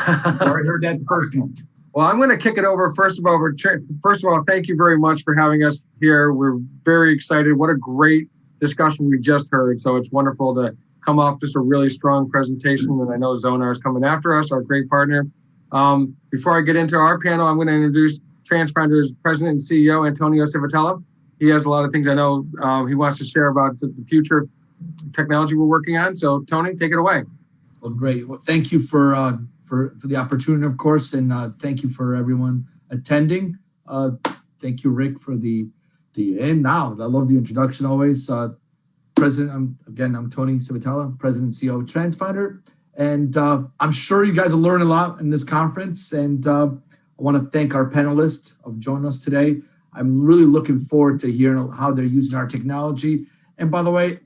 I heard that personal. Well, I'm going to kick it over. First of all, thank you very much for having us here. We're very excited. What a great discussion we just heard. So it's wonderful to come off just a really strong presentation. And I know Zonar is coming after us, our great partner. Before I get into our panel, I'm going to introduce Transfinder's president and CEO, Antonio Civitella. He has a lot of things I know he wants to share about the future technology we're working on. So Tony, take it away. Well, great. Well, thank you for the opportunity, of course, and thank you for everyone attending. Thank you, Rick, for the end now. I love the introduction always. President, I'm Tony Civitella, President and CEO of Transfinder, and I'm sure you guys will learn a lot in this conference. And I want to thank our panelists of joining us today. I'm really looking forward to hearing how they're using our technology. And by the way,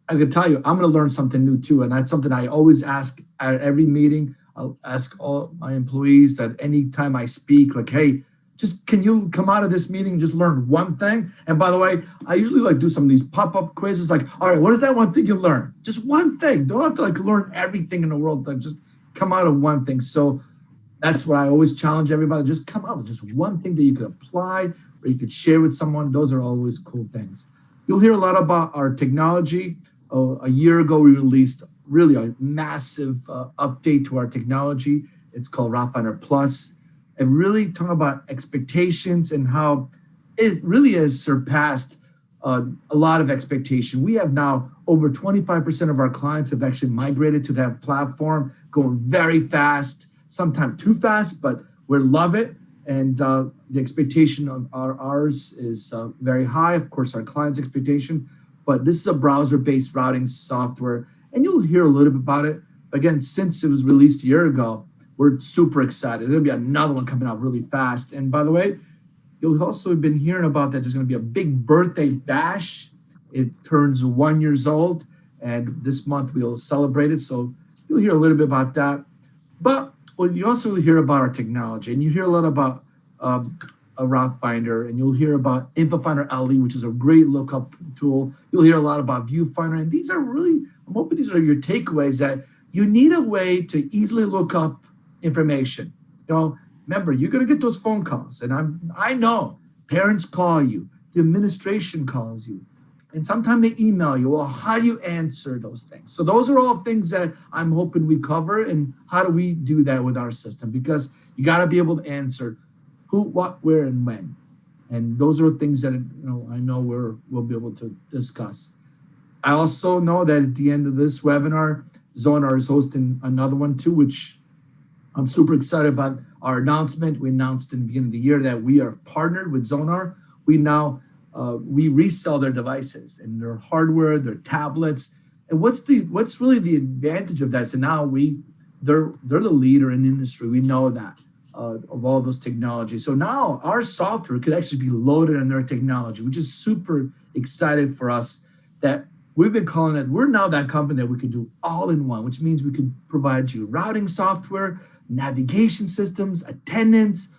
I can tell you, I'm going to learn something new too, and that's something I always ask at every meeting. I'll ask all my employees that anytime I speak, like, hey, just can you come out of this meeting and just learn one thing? And by the way, I usually like do some of these pop-up quizzes, like, all right, what is that one thing you learned? Just one thing. Don't have to like learn everything in the world. Like, just come out of one thing. So that's what I always challenge everybody. Just come out with just one thing that you could apply or you could share with someone. Those are always cool things. You'll hear a lot about our technology. A year ago, we released really a massive update to our technology. It's called RouteFinder Plus. And really talking about expectations and how it really has surpassed a lot of expectation. We have now over 25% of our clients have actually migrated to that platform, going very fast, sometimes too fast, but we love it. And the expectation of ours is very high. Of course, our clients' expectation, but this is a browser-based routing software, and you'll hear a little bit about it. Again, since it was released a year ago, we're super excited. There'll be another one coming out really fast. And by the way, you'll also have been hearing about that there's going to be a big birthday bash. It turns 1 year old, and this month we'll celebrate it. So you'll hear a little bit about that. But you also hear about our technology, and you hear a lot about a RouteFinder, and you'll hear about InfoFinder LE, which is a great lookup tool. You'll hear a lot about Viewfinder, and these are really, I'm hoping these are your takeaways, that you need a way to easily look up information. You know, remember, you're going to get those phone calls, and I know parents call you, the administration calls you, and sometimes they email you. Well, how do you answer those things? So those are all things that I'm hoping we cover, and how do we do that with our system? Because you got to be able to answer who, what, where, and when. And those are things that I know we'll be able to discuss. I also know that at the end of this webinar, Zonar is hosting another one too, which I'm super excited about. Our announcement, we announced in the beginning of the year that we are partnered with Zonar. We now we resell their devices and their hardware, their tablets. And what's really the advantage of that? So now they're the leader in the industry. We know that of all those technologies. So now our software could actually be loaded on their technology, which is super excited for us. That we've been calling it, we're now that company that we could do all in one, which means we could provide you routing software, navigation systems, attendance,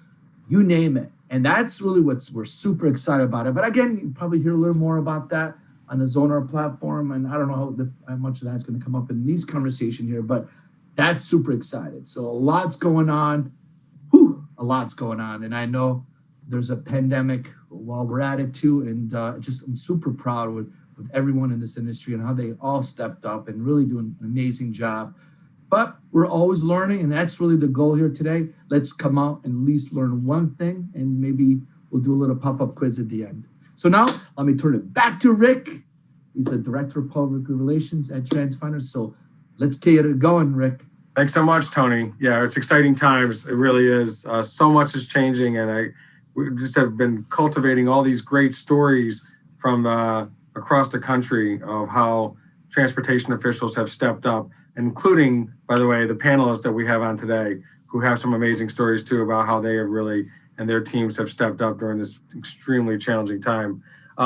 you name it. And that's really we're super excited about it. But again, you probably hear a little more about that on the Zonar platform. And I don't know how much of that's going to come up in these conversations here, but that's super excited. So a lot's going on. A lot's going on. And I know there's a pandemic while we're at it too. And I'm super proud with everyone in this industry and how they all stepped up and really doing an amazing job. But we're always learning, and that's really the goal here today. Let's come out and at least learn one thing, and maybe we'll do a little pop-up quiz at the end. So now let me turn it back to Rick. He's the Director of Public Relations at Transfinder. So let's get it going, Rick. Thanks so much, Tony. Yeah, it's exciting times. It really is. So much is changing, and we just have been cultivating all these great stories from across the country of how transportation officials have stepped up, including, by the way, the panelists that we have on today, who have some amazing stories too about how they have really, and their teams have stepped up during this extremely challenging time.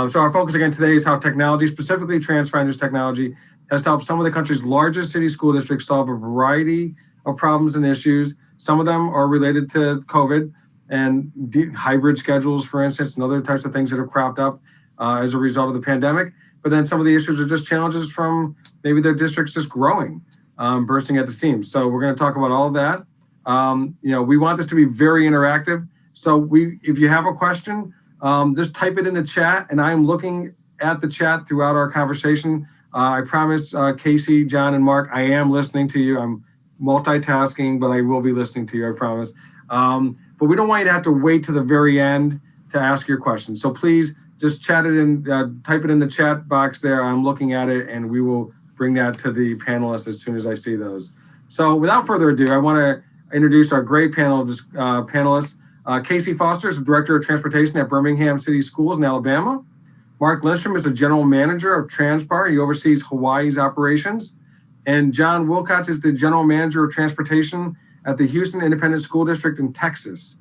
So our focus again today is how technology, specifically Transfinder's technology, has helped some of the country's largest city school districts solve a variety of problems and issues. Some of them are related to COVID and hybrid schedules, for instance, and other types of things that have cropped up as a result of the pandemic. But then some of the issues are just challenges from maybe their districts just growing, bursting at the seams. So we're going to talk about all of that. We want this to be very interactive. So if you have a question, just type it in the chat, and I'm looking at the chat throughout our conversation. I promise, Casey, John, and Mark, I am listening to you. I'm multitasking, but I will be listening to you, I promise. But we don't want you to have to wait to the very end to ask your question. So please just chat it in, type it in the chat box there. I'm looking at it, and we will bring that to the panelists as soon as I see those. So without further ado, I want to introduce our great panelists. Casey Foster is the Director of Transportation at Birmingham City Schools in Alabama. Mark Lindstrom is the General Manager of TransPar. He oversees Hawaii's operations. And John Wilcots is the General Manager of Transportation at the Houston Independent School District in Texas.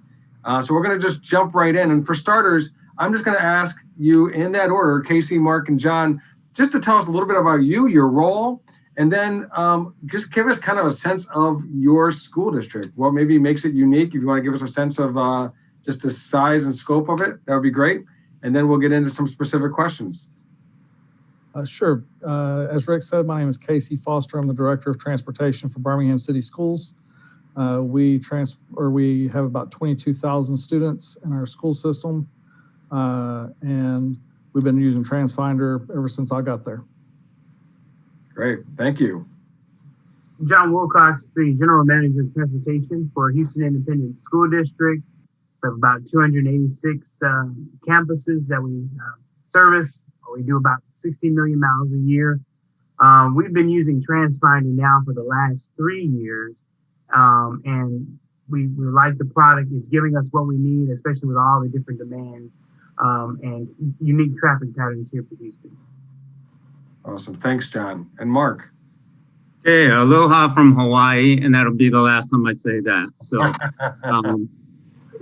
So we're going to just jump right in. And for starters, I'm just going to ask you in that order, Casey, Mark, and John, just to tell us a little bit about you, your role, and then just give us kind of a sense of your school district. What maybe makes it unique? If you want to give us a sense of just the size and scope of it, that would be great. And then we'll get into some specific questions. Sure. As Rick said, my name is Casey Foster. I'm the Director of Transportation for Birmingham City Schools. We have about 22,000 students in our school system, and we've been using Transfinder ever since I got there. Great, thank you. John Wilcots, the General Manager of Transportation for Houston Independent School District. We have about 286 campuses that we service. We do about 16 million miles a year. We've been using Transfinder now for the last 3 years. And we like the product. It's giving us what we need, especially with all the different demands and unique traffic patterns here for Houston. Awesome. Thanks, John. And Mark. Hey, aloha from Hawaii, and that'll be the last time I say that.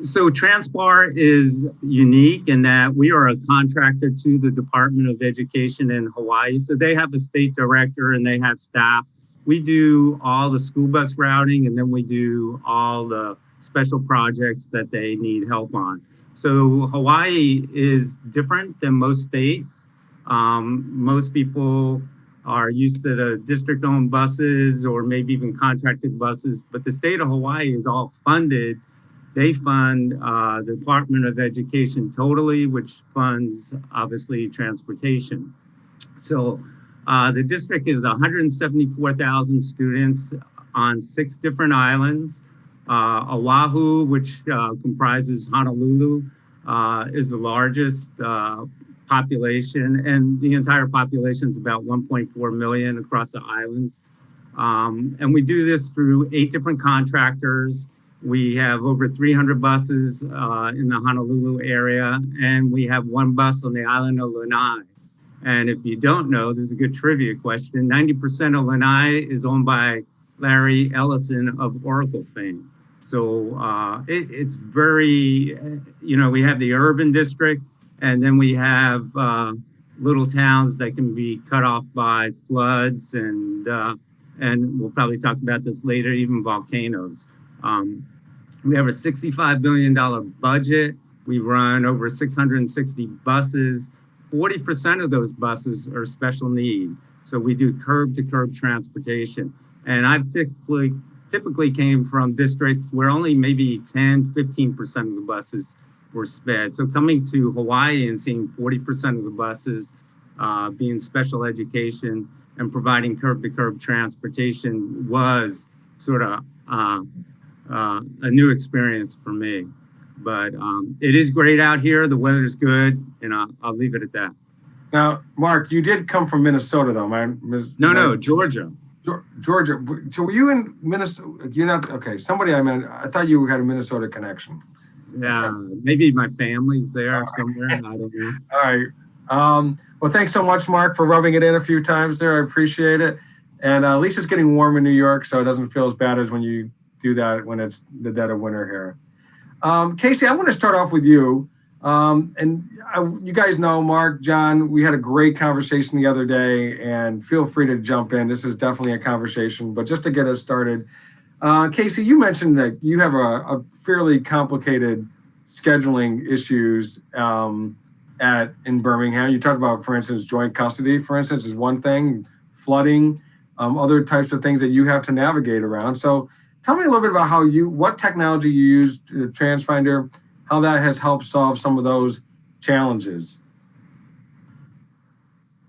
So TransPar is unique in that we are a contractor to the Department of Education in Hawaii. So they have a state director and they have staff. We do all the school bus routing, and then we do all the special projects that they need help on. So Hawaii is different than most states. Most people are used to the district-owned buses or maybe even contracted buses, but the state of Hawaii is all funded. They fund the Department of Education totally, which funds, obviously, transportation. So the district is 174,000 students on 6 different islands. Oahu, which comprises Honolulu, is the largest population, and the entire population is about 1.4 million across the islands. And we do this through 8 different contractors. We have over 300 buses in the Honolulu area, and we have 1 bus on the island of Lanai. And if you don't know, there's a good trivia question. 90% of Lanai is owned by Larry Ellison of Oracle fame. So it's very, we have the urban district, and then we have little towns that can be cut off by floods, and we'll probably talk about this later, even volcanoes. We have a $65 billion budget. We run over 660 buses. 40% of those buses are special need. So we do curb-to-curb transportation. And I've typically came from districts where only maybe 10, 15% of the buses were sped. So coming to Hawaii and seeing 40% of the buses being special education and providing curb-to-curb transportation was sort of a new experience for me. But it is great out here. The weather's good, and I'll leave it at that. Now, Mark, you did come from Minnesota, though, man. No, Georgia. Georgia. So were you in Minnesota? You're not, okay. Somebody I thought you had a Minnesota connection. Yeah, maybe my family's there somewhere. I don't know. All right. Well, thanks so much, Mark, for rubbing it in a few times there. I appreciate it. And at least it's getting warm in New York, so it doesn't feel as bad as when you do that when it's the dead of winter here. Casey, I want to start off with you. You guys know, Mark, John, we had a great conversation the other day, and feel free to jump in. This is definitely a conversation, but just to get us started, Casey, you mentioned that you have a fairly complicated scheduling issues in Birmingham. You talked about, for instance, joint custody, for instance, is one thing, flooding, other types of things that you have to navigate around. So tell me a little bit about what technology you use, Transfinder, how that has helped solve some of those challenges.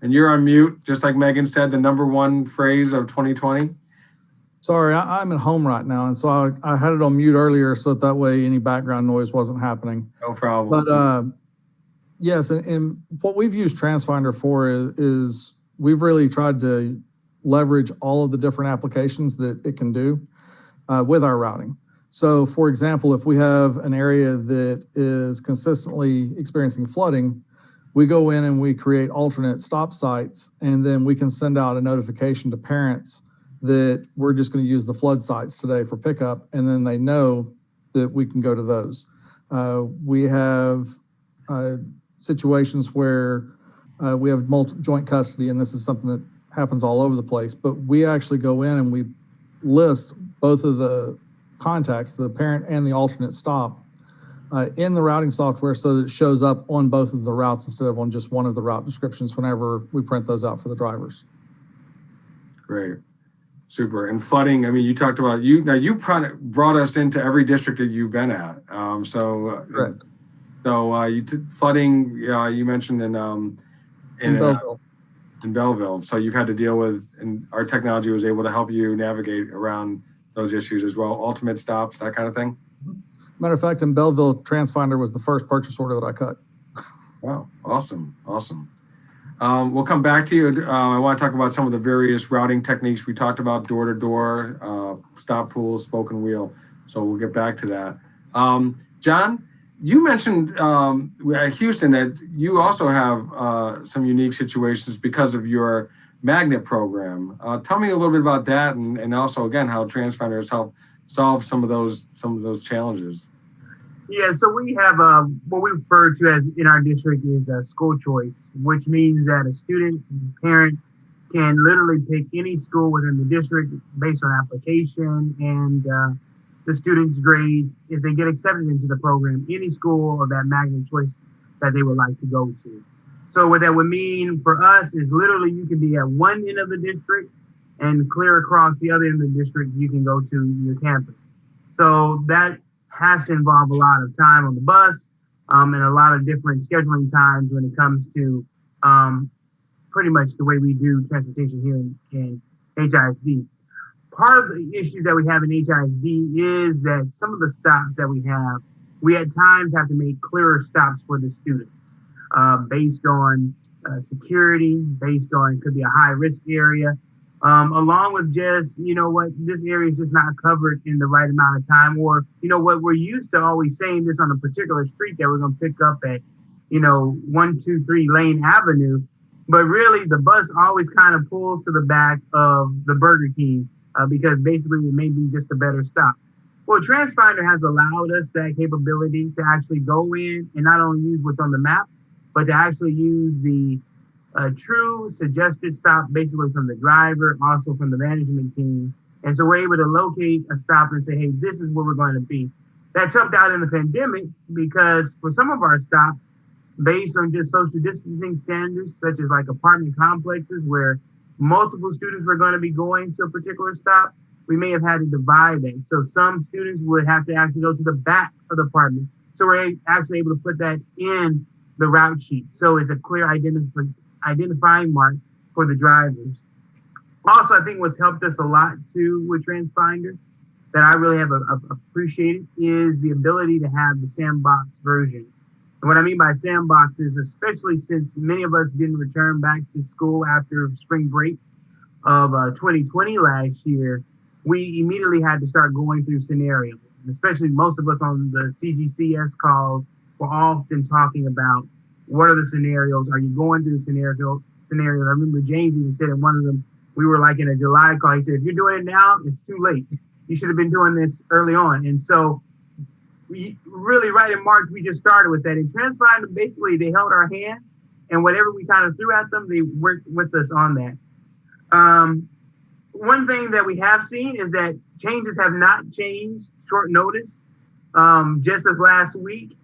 And you're on mute, just like Megan said, the number one phrase of 2020. Sorry, I'm at home right now, and so I had it on mute earlier, so that way any background noise wasn't happening. No problem. But yes, and what we've used Transfinder for is we've really tried to leverage all of the different applications that it can do with our routing. So, for example, if we have an area that is consistently experiencing flooding, we go in and we create alternate stop sites, and then we can send out a notification to parents that we're just going to use the flood sites today for pickup, and then they know that we can go to those. We have situations where we have joint custody, and this is something that happens all over the place, but we actually go in and we list both of the contacts, the parent and the alternate stop, in the routing software so that it shows up on both of the routes instead of on just one of the route descriptions whenever we print those out for the drivers. Great. Super. And flooding, I mean, you talked about, you brought us into every district that you've been at. Correct. So flooding, you mentioned in Belleville. In Belleville. So you've had to deal with, and our technology was able to help you navigate around those issues as well. Ultimate stops, that kind of thing. Matter of fact, in Belleville, Transfinder was the first purchase order that I cut. Wow. Awesome. We'll come back to you. I want to talk about some of the various routing techniques. We talked about door-to-door, stop pools, spoke and wheel. So we'll get back to that. John, you mentioned at Houston that you also have some unique situations because of your magnet program. Tell me a little bit about that, and also again how Transfinder has helped solve some of those challenges. Yeah, so we have what we refer to as in our district is school choice, which means that a student and parent can literally pick any school within the district based on application and the student's grades. If they get accepted into the program, any school of that magnet choice that they would like to go to. So what that would mean for us is literally you can be at one end of the district and clear across the other end of the district, you can go to your campus. So that has to involve a lot of time on the bus and a lot of different scheduling times when it comes to pretty much the way we do transportation here in HISD. Part of the issue that we have in HISD is that some of the stops that we at times have to make clearer stops for the students based on security, based on, it could be a high risk area, along with just, this area is just not covered in the right amount of time, or, what we're used to always saying this on a particular street that we're going to pick up at, 123 Lane Avenue. But really the bus always kind of pulls to the back of the Burger King because basically it may be just a better stop. Well, Transfinder has allowed us that capability to actually go in and not only use what's on the map, but to actually use the true suggested stop basically from the driver, also from the management team. And so we're able to locate a stop and say, hey, this is where we're going to be. That's helped out in the pandemic because for some of our stops, based on just social distancing standards, such as like apartment complexes where multiple students were going to be going to a particular stop, we may have had to divide that. So some students would have to actually go to the back of the apartments. So we're actually able to put that in the route sheet. So it's a clear identifying mark for the drivers. Also, I think what's helped us a lot too with Transfinder that I really have appreciated is the ability to have the sandbox versions. And what I mean by sandbox is, especially since many of us didn't return back to school after spring break of 2020 last year, we immediately had to start going through scenarios. And especially most of us on the CGCS calls were often talking about what are the scenarios? Are you going through the scenarios? I remember James even said in one of them, we were like in a July call. He said, if you're doing it now, it's too late. You should have been doing this early on. And so we really right in March, we just started with that. And Transfinder, basically, they held our hand and whatever we kind of threw at them, they worked with us on that. One thing that we have seen is that changes have not changed short notice. Just as last week,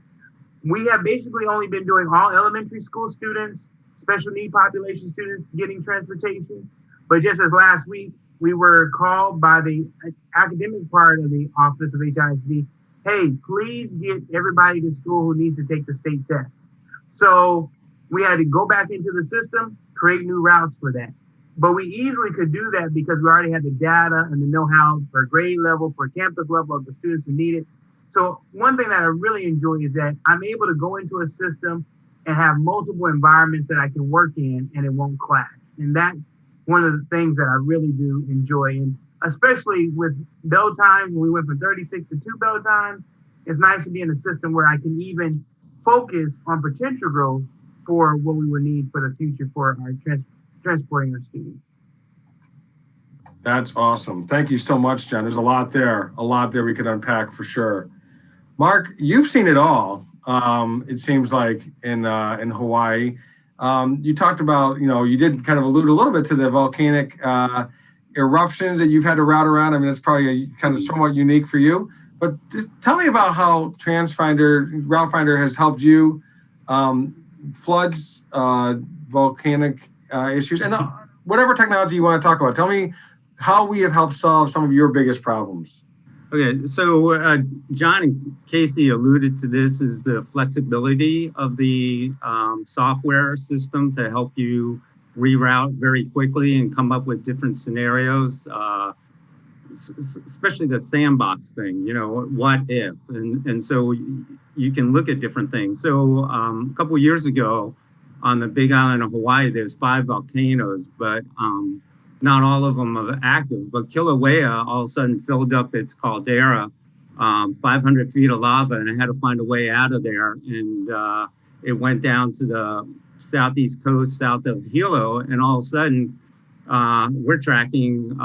we have basically only been doing all elementary school students, special need population students getting transportation. But just as last week, we were called by the academic part of the office of HISD, hey, please get everybody to school who needs to take the state test. So we had to go back into the system, create new routes for that. But we easily could do that because we already had the data and the know-how for grade level, for campus level of the students who need it. So one thing that I really enjoy is that I'm able to go into a system and have multiple environments that I can work in and it won't clash. And that's one of the things that I really do enjoy. And especially with bell times, when we went from 36 to 2 bell times, it's nice to be in a system where I can even focus on potential growth for what we would need for the future for our transporting our students. That's awesome. Thank you so much, Jen. There's a lot there we could unpack for sure. Mark, you've seen it all. It seems like in Hawaii. You talked about, you did kind of allude a little bit to the volcanic eruptions that you've had to route around. I mean, it's probably kind of somewhat unique for you, but just tell me about how Route Finder has helped you floods, volcanic issues, and whatever technology you want to talk about. Tell me how we have helped solve some of your biggest problems. Okay, so John and Casey alluded to this, is the flexibility of the software system to help you reroute very quickly and come up with different scenarios, especially the sandbox thing, what if? And so you can look at different things. So a couple of years ago on the Big Island of Hawaii, there's 5 volcanoes, but not all of them are active, but Kilauea all of a sudden filled up its caldera, 500 feet of lava, and it had to find a way out of there. And it went down to the southeast coast, south of Hilo, and all of a sudden we're tracking,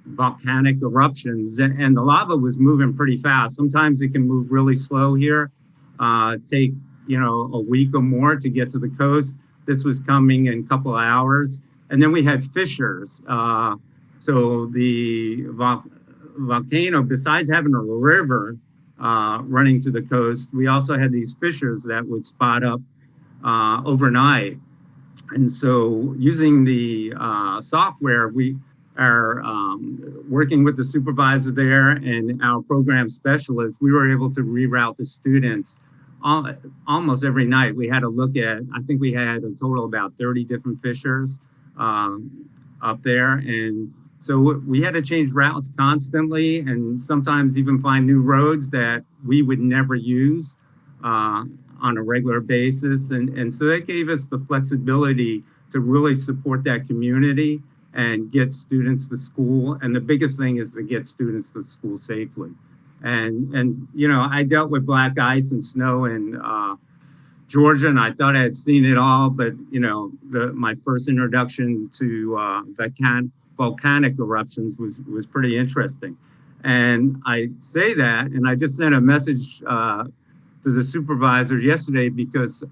volcanic eruptions, and the lava was moving pretty fast. Sometimes it can move really slow here, take, a week or more to get to the coast. This was coming in a couple of hours. And then we had fissures. So the volcano, besides having a river running to the coast, we also had these fissures that would spot up overnight. And so using the software, we are working with the supervisor there and our program specialist, we were able to reroute the students almost every night. We had to look at, I think we had a total of about 30 different fissures up there. And so we had to change routes constantly and sometimes even find new roads that we would never use on a regular basis. And so that gave us the flexibility to really support that community and get students to school. And the biggest thing is to get students to school safely. And I dealt with black ice and snow in Georgia, and I thought I had seen it all, but my first introduction to volcanic eruptions was pretty interesting. And I say that, and I just sent a message to the supervisor yesterday because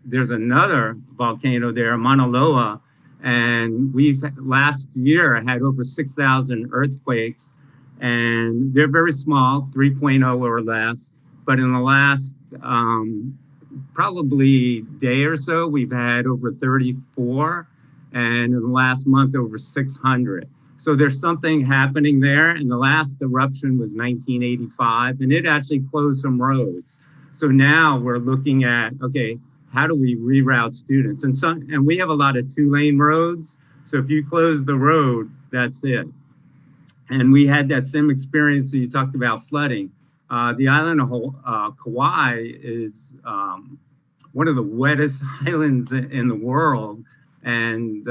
there's another volcano there, Mauna Loa, and we've last year had over 6,000 earthquakes, and they're very small, 3.0 or less. But in the last probably day or so, we've had over 34, and in the last month, over 600. So there's something happening there. And the last eruption was 1985, and it actually closed some roads. So now we're looking at, okay, how do we reroute students? And we have a lot of 2-lane roads. So if you close the road, that's it. And we had that same experience that you talked about flooding. The island of Kauai is one of the wettest islands in the world. And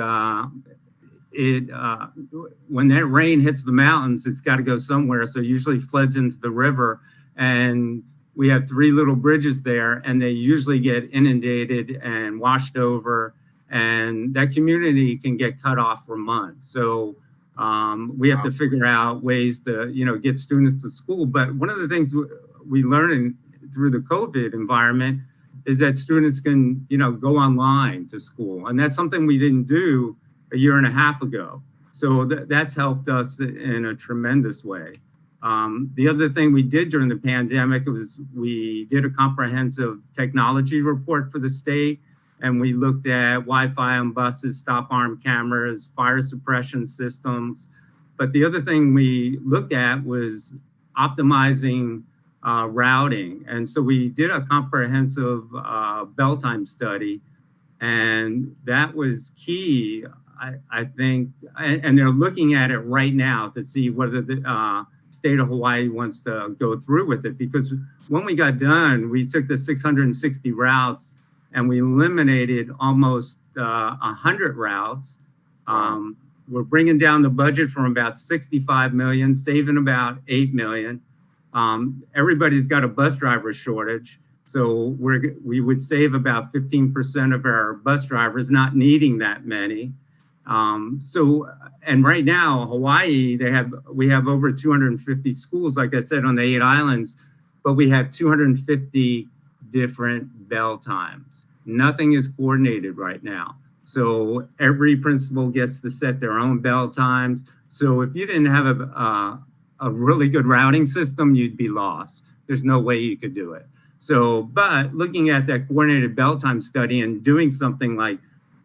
when that rain hits the mountains, it's got to go somewhere. So it usually floods into the river. And we have 3 little bridges there, and they usually get inundated and washed over. And that community can get cut off for months. So we have to figure out ways to, get students to school. But one of the things we learned through the COVID environment is that students can, go online to school. And that's something we didn't do a year and a half ago. So that's helped us in a tremendous way. The other thing we did during the pandemic was we did a comprehensive technology report for the state. and we looked at Wi-Fi on buses, stop arm cameras, fire suppression systems. But the other thing we looked at was optimizing routing. And so we did a comprehensive bell time study, and that was key, I think. And they're looking at it right now to see whether the state of Hawaii wants to go through with it. Because when we got done, we took the 660 routes and we eliminated almost 100 routes. We're bringing down the budget from about 65 million, saving about 8 million. Everybody's got a bus driver shortage. So we would save about 15% of our bus drivers not needing that many. And right now, Hawaii, we have over 250 schools, like I said, on the 8 islands, but we have 250 different bell times. Nothing is coordinated right now. So every principal gets to set their own bell times. So if you didn't have a really good routing system, you'd be lost. There's no way you could do it. So, but looking at that coordinated bell time study and doing something like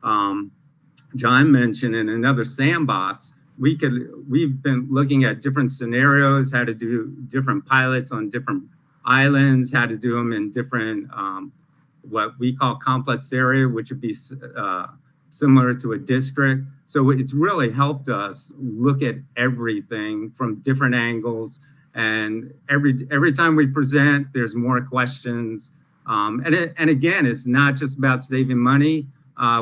John mentioned in another sandbox, we've been looking at different scenarios, how to do different pilots on different islands, how to do them in different, what we call complex area, which would be similar to a district. So it's really helped us look at everything from different angles. And every time we present, there's more questions. And again, it's not just about saving money.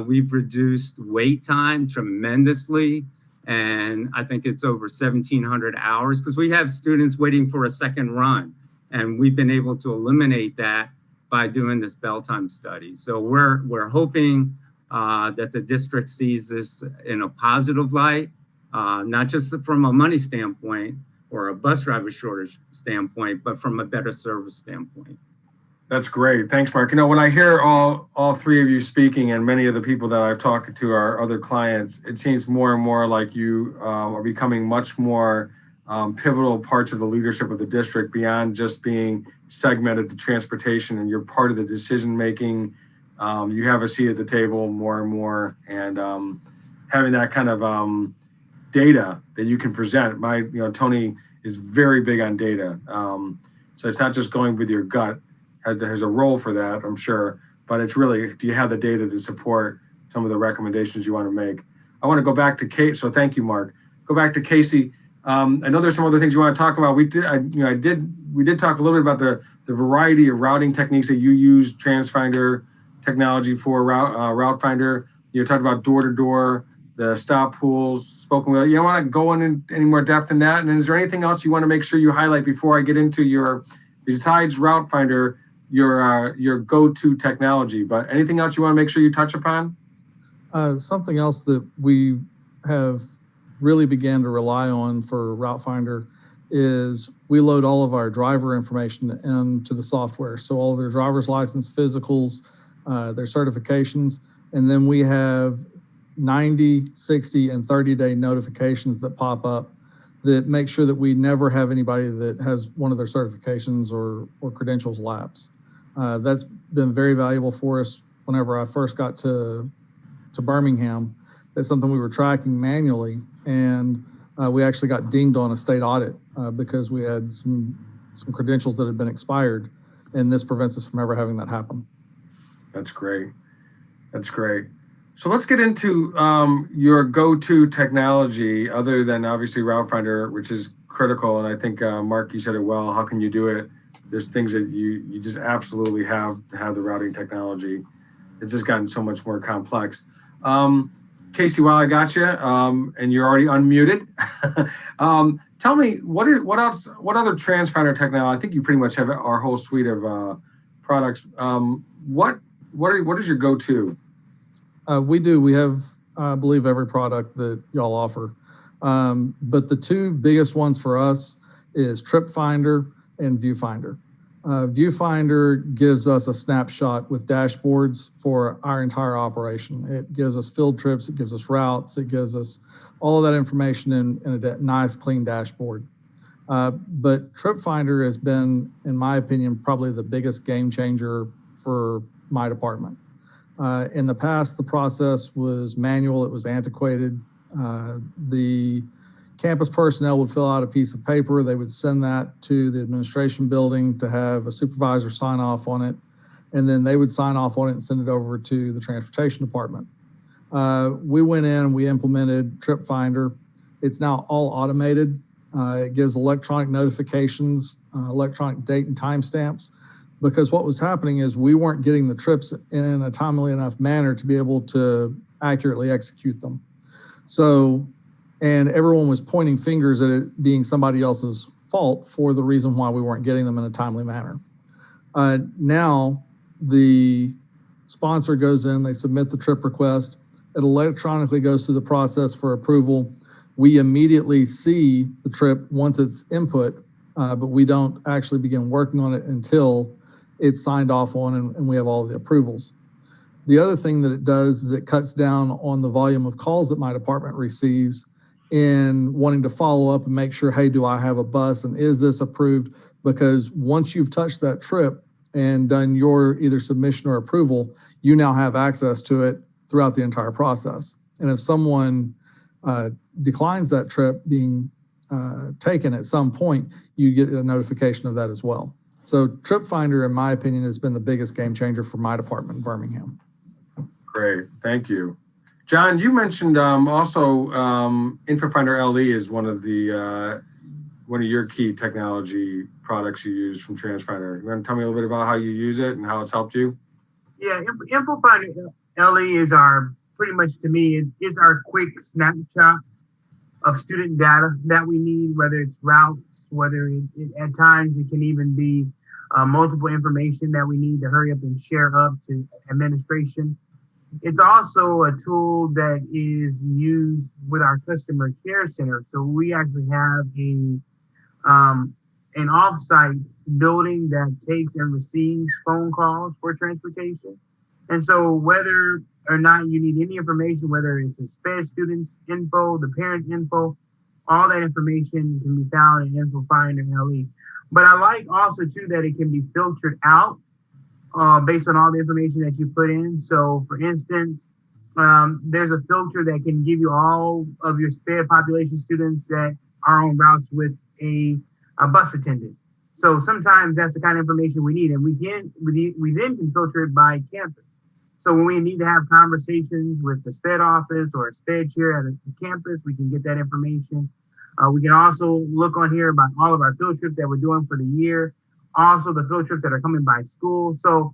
We've reduced wait time tremendously. And I think it's over 1,700 hours because we have students waiting for a second run. And we've been able to eliminate that by doing this bell time study. So we're hoping that the district sees this in a positive light, not just from a money standpoint or a bus driver shortage standpoint, but from a better service standpoint. That's great. Thanks, Mark. You know, when I hear all three of you speaking and many of the people that I've talked to are other clients, it seems more and more like you are becoming much more pivotal parts of the leadership of the district beyond just being segmented to transportation, and you're part of the decision-making. You have a seat at the table more and more, and having that kind of data that you can present. Tony is very big on data. So it's not just going with your gut. There's a role for that, I'm sure, but it's really, do you have the data to support some of the recommendations you want to make? I want to go back to Kate. So thank you, Mark. Go back to Casey. I know there's some other things you want to talk about. We did talk a little bit about the variety of routing techniques that you use, Transfinder technology for Route Finder. You talked about door-to-door, the stop pools, spoken wheel. You don't want to go in any more depth than that. And is there anything else you want to make sure you highlight before I get into besides Route Finder, your go-to technology, but anything else you want to make sure you touch upon? Something else that we have really began to rely on for Route Finder is we load all of our driver information into the software. So all of their driver's license, physicals, their certifications, and then we have 90, 60, and 30-day notifications that pop up that make sure that we never have anybody that has one of their certifications or credentials lapse. That's been very valuable for us. Whenever I first got to Birmingham, that's something we were tracking manually, and we actually got dinged on a state audit because we had some credentials that had been expired, and this prevents us from ever having that happen. That's great. That's great. So let's get into your go-to technology other than obviously Route Finder, which is critical. And I think, Mark, you said it well. How can you do it? There's things that you just absolutely have to have the routing technology. It's just gotten so much more complex. Casey, while I got you, and you're already unmuted, tell me what other Transfinder technology? I think you pretty much have our whole suite of products. What is your go-to? We do. We have, I believe, every product that y'all offer. But the two biggest ones for us is TripFinder and Viewfinder. Viewfinder gives us a snapshot with dashboards for our entire operation. It gives us field trips, it gives us routes, it gives us all of that information in a nice, clean dashboard. But TripFinder has been, in my opinion, probably the biggest game changer for my department. In the past, the process was manual, it was antiquated. The campus personnel would fill out a piece of paper, they would send that to the administration building to have a supervisor sign off on it, and then they would sign off on it and send it over to the transportation department. We went in, we implemented TripFinder. It's now all automated. It gives electronic notifications, electronic date and timestamps, because what was happening is we weren't getting the trips in a timely enough manner to be able to accurately execute them. So, and everyone was pointing fingers at it being somebody else's fault for the reason why we weren't getting them in a timely manner. Now, the sponsor goes in, they submit the trip request, it electronically goes through the process for approval. We immediately see the trip once it's input, but we don't actually begin working on it until it's signed off on and we have all the approvals. The other thing that it does is it cuts down on the volume of calls that my department receives in wanting to follow up and make sure, hey, do I have a bus and is this approved? Because once you've touched that trip and done your either submission or approval, you now have access to it throughout the entire process. And if someone declines that trip being taken at some point, you get a notification of that as well. So TripFinder, in my opinion, has been the biggest game changer for my department in Birmingham. Great, thank you. John, you mentioned also InfoFinder LE is one of your key technology products you use from Transfinder. You want to tell me a little bit about how you use it and how it's helped you? Yeah, InfoFinder LE is pretty much to me, it's our quick snapshot of student data that we need, whether it's routes, whether at times it can even be multiple information that we need to hurry up and share up to administration. It's also a tool that is used with our customer care center. So we actually have an off-site building that takes and receives phone calls for transportation. And so whether or not you need any information, whether it's the SPED student's info, the parent info, all that information can be found in InfoFinder LE. But I like also too that it can be filtered out based on all the information that you put in. So for instance, there's a filter that can give you all of your SPED population students that are on routes with a bus attendant. So sometimes that's the kind of information we need, and we then can filter it by campus. So when we need to have conversations with the SPED office or a SPED chair at a campus, we can get that information. We can also look on here about all of our field trips that we're doing for the year, also the field trips that are coming by school. So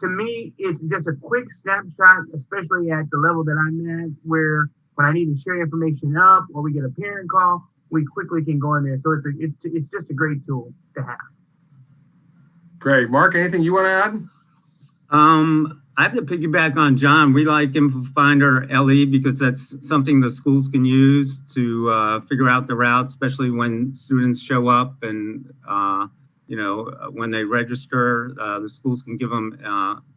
to me, it's just a quick snapshot, especially at the level that I'm at, where when I need to share information up or we get a parent call, we quickly can go in there. So it's just a great tool to have. Great. Mark, anything you want to add? I have to piggyback on John. We like InfoFinder LE because that's something the schools can use to figure out the route, especially when students show up and, when they register, the schools can give them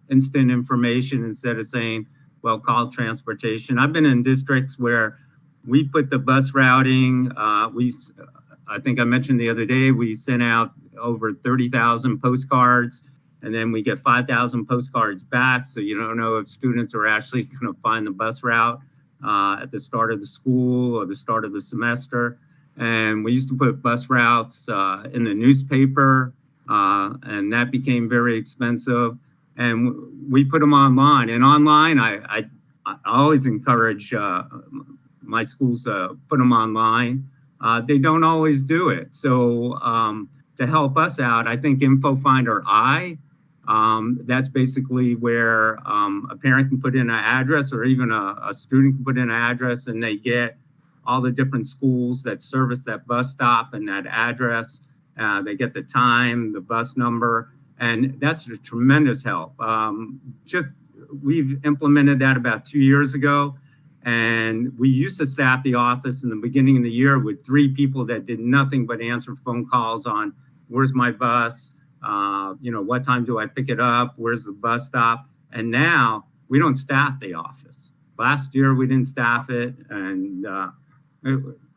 instant information instead of saying, well, call transportation. I've been in districts where we put the bus routing. I think I mentioned the other day, we sent out over 30,000 postcards. And then we get 5,000 postcards back. So you don't know if students are actually going to find the bus route at the start of the school or the start of the semester. And we used to put bus routes in the newspaper, and that became very expensive. And we put them online. And online, I always encourage my schools to put them online. They don't always do it. So to help us out, I think InfoFinder that's basically where a parent can put in an address, or even a student can put in an address, and they get all the different schools that service that bus stop and that address. They get the time, the bus number, and that's a tremendous help. We've implemented that about 2 years ago, and we used to staff the office in the beginning of the year with 3 people that did nothing but answer phone calls on where's my bus, what time do I pick it up? Where's the bus stop? And now we don't staff the office. Last year we didn't staff it, and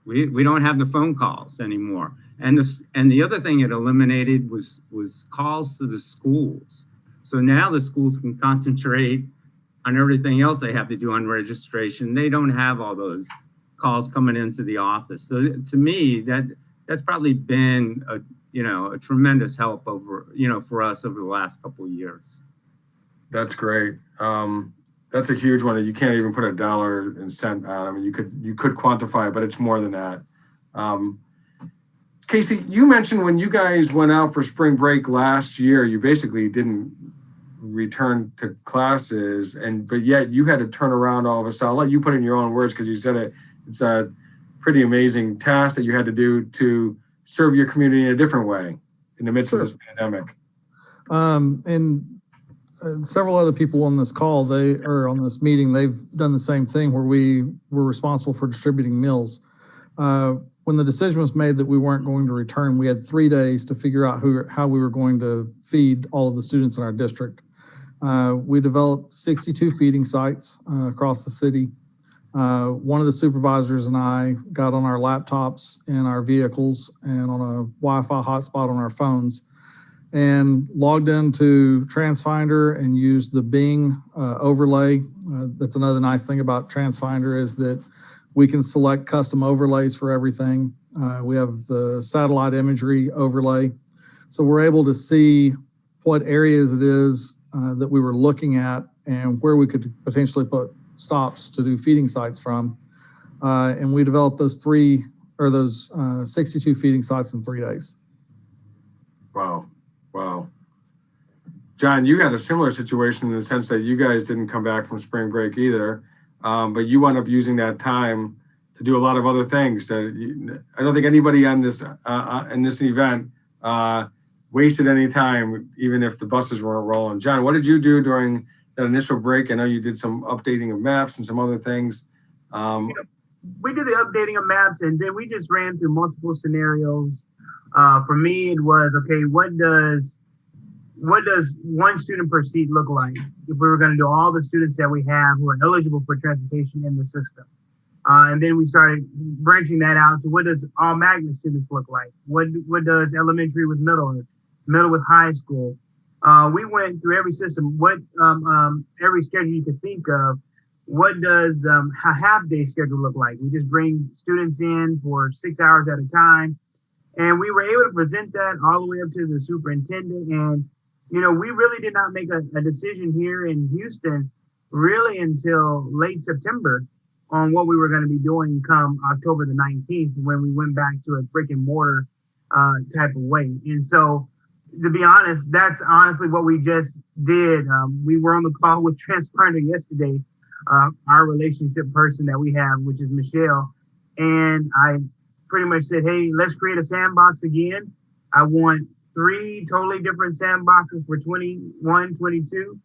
we don't have the phone calls anymore. And the other thing it eliminated was calls to the schools. So now the schools can concentrate on everything else they have to do on registration. They don't have all those calls coming into the office. So to me, that's probably been a tremendous help over, for us over the last couple of years. That's great. That's a huge one that you can't even put a dollar and cent on. I mean, you could quantify it, but it's more than that. Casey, you mentioned when you guys went out for spring break last year, you basically didn't return to classes, but yet you had to turn around all of a sudden. I'll let you put it in your own words because you said it's a pretty amazing task that you had to do to serve your community in a different way in the midst of this pandemic. And several other people on this call, on this meeting, they've done the same thing where we were responsible for distributing meals. When the decision was made that we weren't going to return, we had 3 days to figure out how we were going to feed all of the students in our district. We developed 62 feeding sites across the city. One of the supervisors and I got on our laptops in our vehicles and on a Wi-Fi hotspot on our phones and logged into Transfinder and used the Bing overlay. That's another nice thing about Transfinder is that we can select custom overlays for everything. We have the satellite imagery overlay. So we're able to see what areas it is that we were looking at and where we could potentially put stops to do feeding sites from. And we developed those 62 feeding sites in 3 days. Wow. John, you had a similar situation in the sense that you guys didn't come back from spring break either, but you wound up using that time to do a lot of other things. I don't think anybody on this in this event wasted any time, even if the buses weren't rolling. John, what did you do during that initial break? I know you did some updating of maps and some other things. We did the updating of maps, and then we just ran through multiple scenarios. For me, it was, okay, what does one student per seat look like if we were going to do all the students that we have who are eligible for transportation in the system? And then we started branching that out to what does all magnet students look like? What does elementary with middle with high school? We went through every system, every schedule you could think of. What does a half-day schedule look like? We just bring students in for 6 hours at a time. And we were able to present that all the way up to the superintendent. And, we really did not make a decision here in Houston really until late September on what we were going to be doing come October the 19th, when we went back to a brick and mortar type of way. And so, to be honest, that's honestly what we just did. We were on the call with Transfinder yesterday, our relationship person that we have, which is Michelle. And I pretty much said, hey, let's create a sandbox again. I want 3 totally different sandboxes for 21, 22.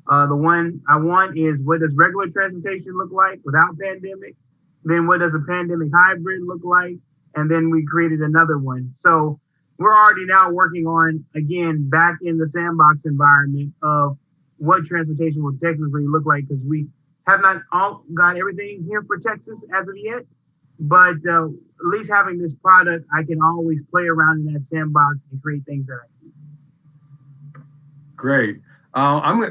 The one I want is, what does regular transportation look like without pandemic? Then what does a pandemic hybrid look like? And then we created another one. So we're already now working on, again, back in the sandbox environment of what transportation will technically look like, because we have not all got everything here for Texas as of yet. But at least having this product, I can always play around in that sandbox and create things that I need. Great.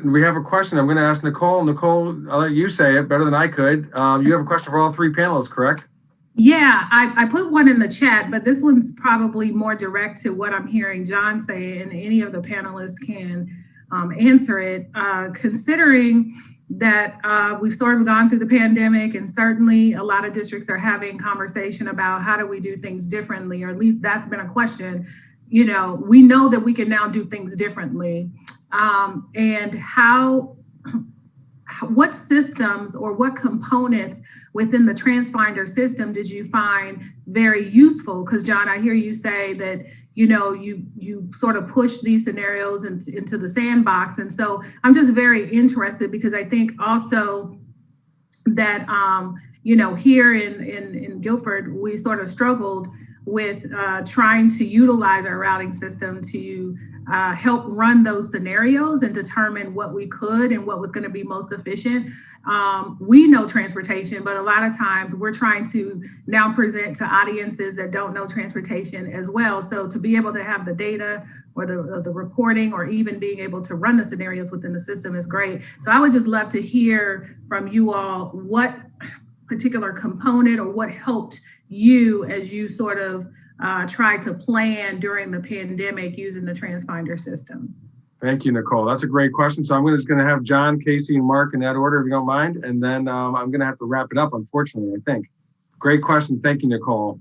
We have a question. I'm going to ask Nicole. Nicole, I'll let you say it better than I could. You have a question for all 3 panelists, correct? Yeah, I put one in the chat, but this one's probably more direct to what I'm hearing John say, and any of the panelists can answer it. Considering that we've sort of gone through the pandemic, and certainly a lot of districts are having conversation about how do we do things differently, or at least that's been a question. We know that we can now do things differently. And what systems or what components within the Transfinder system did you find very useful? Because John, I hear you say that, you sort of push these scenarios into the sandbox. And so I'm just very interested, because I think also that, here in Guilford, we sort of struggled with trying to utilize our routing system to help run those scenarios and determine what we could and what was going to be most efficient. We know transportation, but a lot of times we're trying to now present to audiences that don't know transportation as well. So to be able to have the data or the reporting or even being able to run the scenarios within the system is great. So I would just love to hear from you all what particular component or what helped you as you sort of tried to plan during the pandemic using the Transfinder system. Thank you, Nicole. That's a great question. So I'm just going to have John, Casey, and Mark in that order, if you don't mind. And then I'm going to have to wrap it up, unfortunately, I think. Great question. Thank you, Nicole.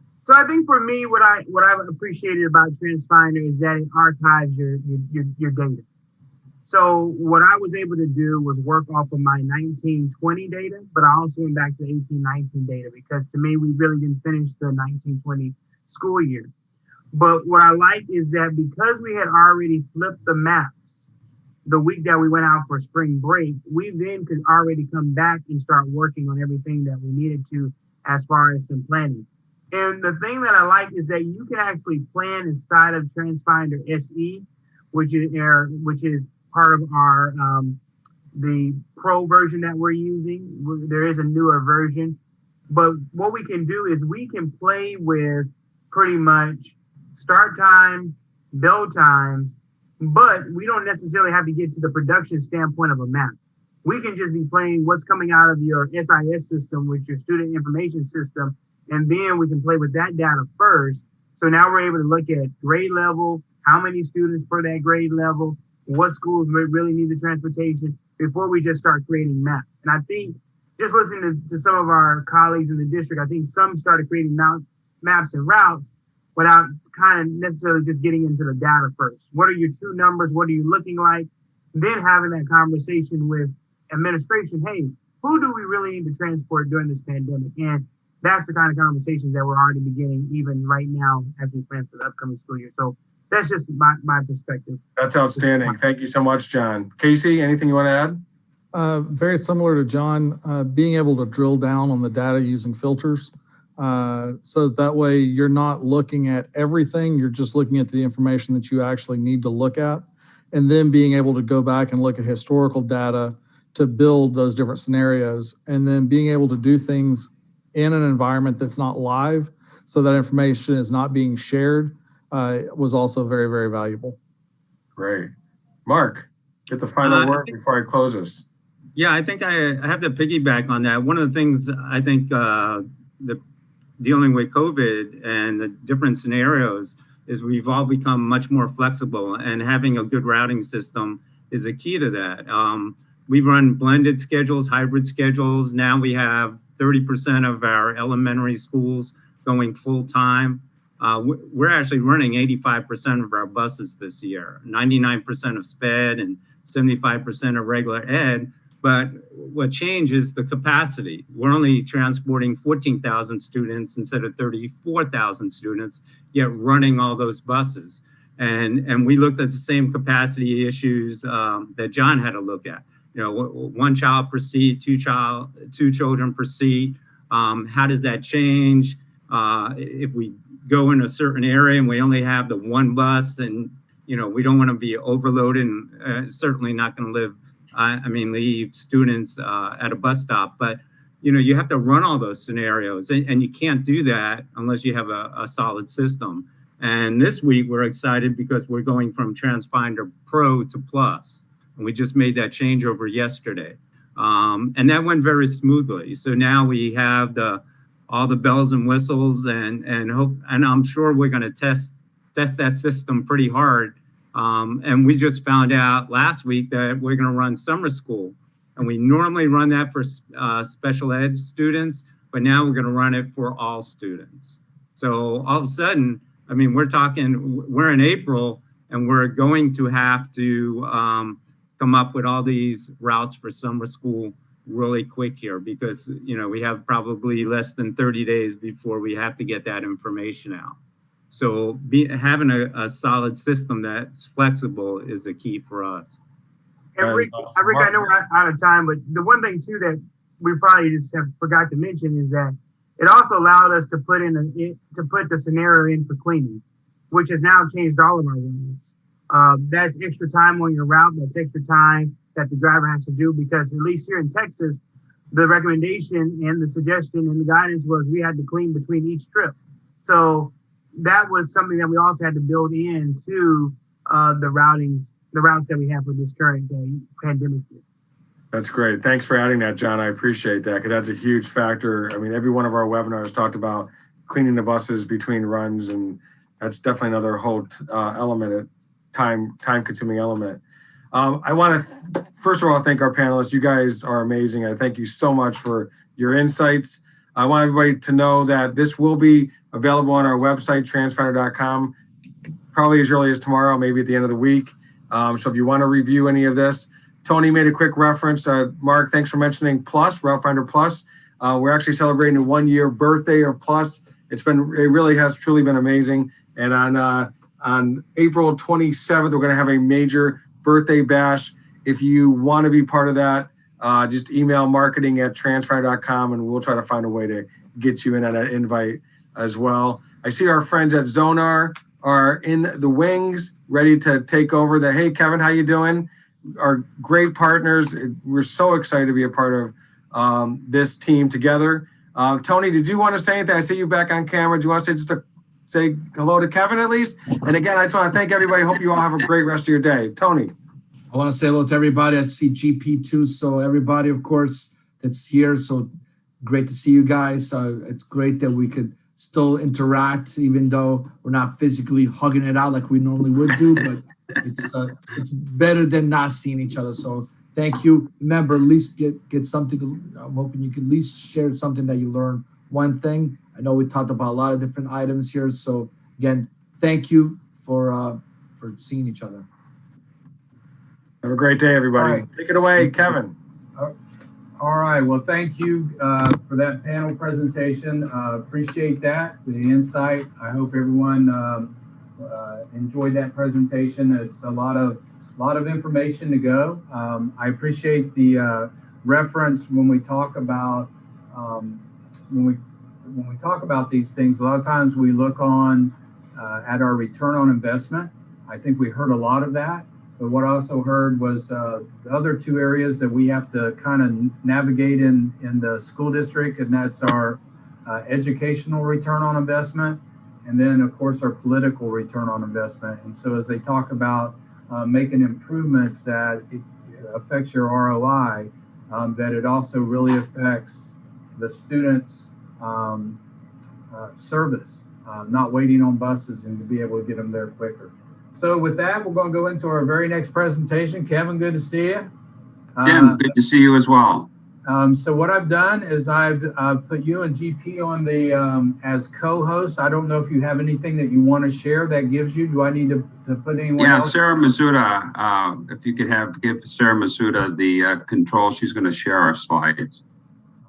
So I think for me, what I appreciated about Transfinder is that it archives your data. So what I was able to do was work off of my 1920 data, but I also went back to 1819 data because to me, we really didn't finish the 1920 school year. But what I like is that because we had already flipped the maps the week that we went out for spring break, we then could already come back and start working on everything that we needed to as far as some planning. And the thing that I like is that you can actually plan inside of Transfinder SE, which is part of our the pro version that we're using. There is a newer version, but what we can do is we can play with pretty much start times, build times, but we don't necessarily have to get to the production standpoint of a map. We can just be playing what's coming out of your SIS system, with your student information system, and then we can play with that data first. So now we're able to look at grade level, how many students per that grade level, what schools really need the transportation before we just start creating maps. And I think just listening to some of our colleagues in the district, I think some started creating maps and routes without kind of necessarily just getting into the data first. What are your true numbers? What are you looking like? Then having that conversation with administration. Hey, who do we really need to transport during this pandemic? And that's the kind of conversations that we're already beginning even right now as we plan for the upcoming school year. So that's just my perspective. That's outstanding. Thank you so much, John. Casey, anything you want to add? Very similar to John, being able to drill down on the data using filters. So that way you're not looking at everything, you're just looking at the information that you actually need to look at, and then being able to go back and look at historical data to build those different scenarios, and then being able to do things in an environment that's not live, so that information is not being shared, was also very, very valuable. Great. Mark, get the final word before I close this. Yeah, I think I have to piggyback on that. One of the things I think dealing with COVID and the different scenarios is we've all become much more flexible, and having a good routing system is a key to that. We run blended schedules, hybrid schedules. Now we have 30% of our elementary schools going full time. We're actually running 85% of our buses this year, 99% of SPED and 75% of regular ed. But what changed is the capacity. We're only transporting 14,000 students instead of 34,000 students, yet running all those buses. And we looked at the same capacity issues that John had to look at. You know, one child per seat, two children per seat. How does that change? If we go in a certain area and we only have the one bus, and we don't want to be overloaded, and certainly not going to leave students at a bus stop. But you have to run all those scenarios, and you can't do that unless you have a solid system. And this week we're excited because we're going from Transfinder Pro to Plus, and we just made that changeover yesterday, and that went very smoothly. So now we have all the bells and whistles, and I'm sure we're going to test that system pretty hard. And we just found out last week that we're going to run summer school, and we normally run that for special ed students, but now we're going to run it for all students. So all of a sudden, we're in April, and we're going to have to come up with all these routes for summer school really quick here, because we have probably less than 30 days before we have to get that information out. So having a solid system that's flexible is a key for us. And Rick, I know we're out of time, but the one thing too that we probably just have forgot to mention is that It also allowed us to put the scenario in for cleaning, which has now changed all of our routes. That's extra time on your route. That's extra time that the driver has to do, because at least here in Texas, the recommendation and the suggestion and the guidance was we had to clean between each trip. So that was something that we also had to build into the routes that we have for this current pandemic year. That's great. Thanks for adding that, John. I appreciate that, because that's a huge factor. I mean, every one of our webinars talked about cleaning the buses between runs, and that's definitely another whole element, time-consuming element. I want to, first of all, thank our panelists. You guys are amazing. I thank you so much for your insights. I want everybody to know that this will be available on our website, transfinder.com, probably as early as tomorrow, maybe at the end of the week. So if you want to review any of this, Tony made a quick reference. Mark, thanks for mentioning Plus, Route Finder Plus. We're actually celebrating the 1-year birthday of Plus. It really has truly been amazing. And on April 27th, we're going to have a major birthday bash. If you want to be part of that, just email marketing@transfinder.com and we'll try to find a way to get you in on that invite as well. I see our friends at Zonar are in the wings, ready to take over. Hey, Kevin, how you doing? Our great partners. We're so excited to be a part of this team together. Tony, did you want to say anything? I see you back on camera. Do you want to say hello to Kevin at least? And again, I just want to thank everybody. Hope you all have a great rest of your day. Tony. I want to say hello to everybody. I see GP too. So everybody, of course, that's here. So great to see you guys. It's great that we could still interact, even though we're not physically hugging it out like we normally would do. But it's better than not seeing each other. So thank you. Remember, at least get something. I'm hoping you can at least share something that you learned. One thing. I know we talked about a lot of different items here. So again, thank you for seeing each other. Have a great day, everybody. All right. Take it away, Kevin. All right. Well, thank you for that panel presentation. Appreciate that, the insight. I hope everyone enjoyed that presentation. It's a lot of information to go. I appreciate the reference when we talk about when we talk about these things. A lot of times we look on at our return on investment. I think we heard a lot of that. But what I also heard was the other two areas that we have to kind of navigate in the school district, and that's our educational return on investment, and then of course our political return on investment. And so as they talk about making improvements that it affects your ROI, that it also really affects the students' service, not waiting on buses and to be able to get them there quicker. So with that, we're going to go into our very next presentation. Kevin, good to see you. Jim, good to see you as well. So what I've done is I've put you and GP on the as co-hosts. I don't know if you have anything that you want to share that gives you. Do I need to put anyone else? Sarah Masuda, if you could give Sarah Masuda the control, she's going to share our slides.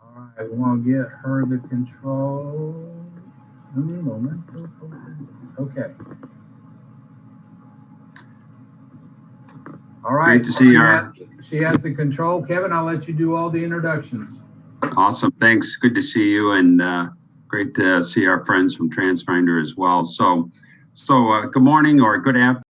All right, we'll get her the control. Give me a moment. Okay. All right. Great to see you. She has the control. Kevin, I'll let you do all the introductions. Awesome. Thanks. Good to see you, and great to see our friends from Transfinder as well. So good morning or good afternoon.